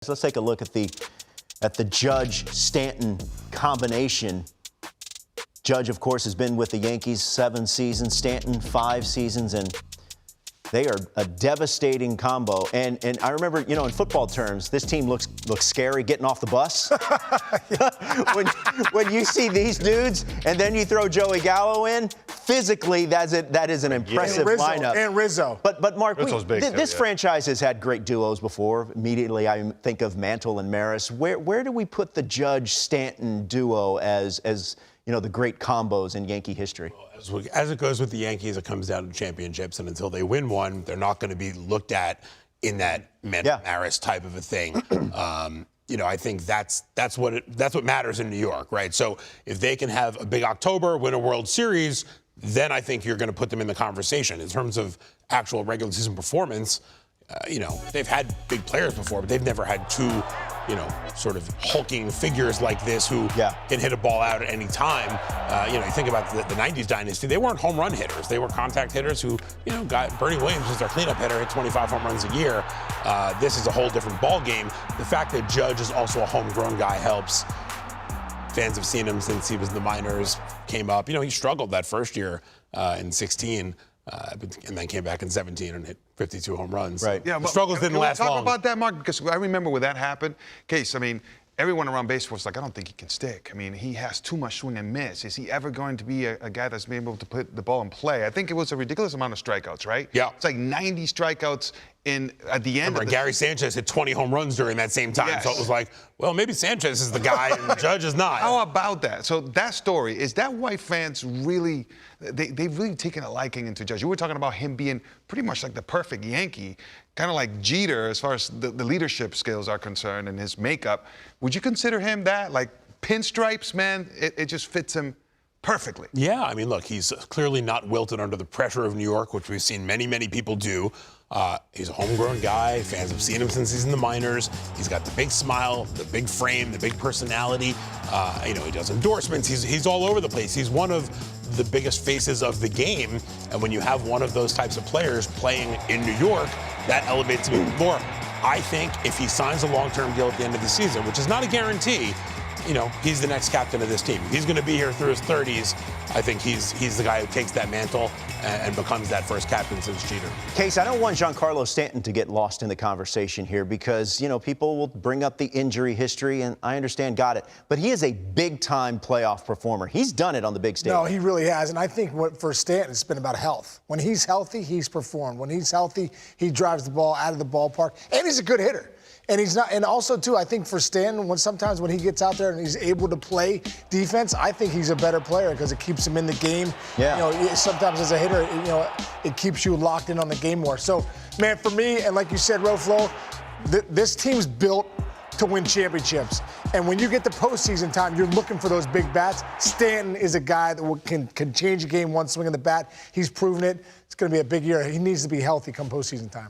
So let's take a look at the Judge-Stanton combination. Judge, of course, has been with the Yankees 7 seasons, Stanton 5 seasons, and they are a devastating combo. And I remember, in football terms, this team looks scary getting off the bus. when you see these dudes and then you throw Joey Gallo in, physically that is an impressive lineup. And Rizzo. But Mark, this too. franchise has had great duos before. Immediately I think of Mantle and Maris. Where do we put the Judge-Stanton duo as the great combos in Yankee history? As it goes with the Yankees, it comes down to championships, and until they win one, they're not going to be looked at in that Maris type of a thing. I think that's what matters in New York, right? So if they can have a big October, win a World Series, then I think you're going to put them in the conversation. In terms of actual regular season performance, they've had big players before, but they've never had two, sort of hulking figures like this who can hit a ball out at any time. You think about the 90s dynasty, they weren't home run hitters. They were contact hitters who, got Bernie Williams as their cleanup hitter, hit 25 home runs a year. This is a whole different ball game. The fact that Judge is also a homegrown guy helps. Fans have seen him since he was in the minors, came up. He struggled that first year in 16. And then came back in 17 and hit 52 home runs. Right. Yeah, the struggles didn't last long. Talk about that, Mark, because I remember when that happened. Case, everyone around baseball was like, I don't think he can stick. He has too much swing and miss. Is he ever going to be a guy that's being able to put the ball in play? I think it was a ridiculous amount of strikeouts, right? Yeah. It's like 90 strikeouts at the end. Remember, Gary Sanchez hit 20 home runs during that same time. Yes. So it was like, well, maybe Sanchez is the guy and Judge is not. How about that? So that story, is that why fans really, they've really taken a liking into Judge? You were talking about him being pretty much like the perfect Yankee, kind of like Jeter as far as the leadership skills are concerned and his makeup. Would you consider him that? Like pinstripes, man, it just fits him perfectly. Yeah, look, he's clearly not wilted under the pressure of New York, which we've seen many, many people do. He's a homegrown guy. Fans have seen him since he's in the minors. He's got the big smile, the big frame, the big personality. He does endorsements. He's all over the place. He's one of the biggest faces of the game. And when you have one of those types of players playing in New York, that elevates him even more. I think if he signs a long-term deal at the end of the season, which is not a guarantee, he's the next captain of this team. He's going to be here through his 30s. I think he's the guy who takes that mantle and becomes that first captain since Jeter. Case, I don't want Giancarlo Stanton to get lost in the conversation here because, people will bring up the injury history, and I understand, got it. But he is a big-time playoff performer. He's done it on the big stage. No, he really has. And I think for Stanton, it's been about health. When he's healthy, he's performed. When he's healthy, he drives the ball out of the ballpark. And he's a good hitter. And he's not. And also, too, I think for Stanton, sometimes when he gets out there and he's able to play defense, I think he's a better player because it keeps him in the game. Yeah. Sometimes as a hitter, it keeps you locked in on the game more. So, man, for me, and like you said, Roflo, this team's built to win championships. And when you get the postseason time, you're looking for those big bats. Stanton is a guy that can change a game one swing of the bat. He's proven it. It's going to be a big year. He needs to be healthy come postseason time.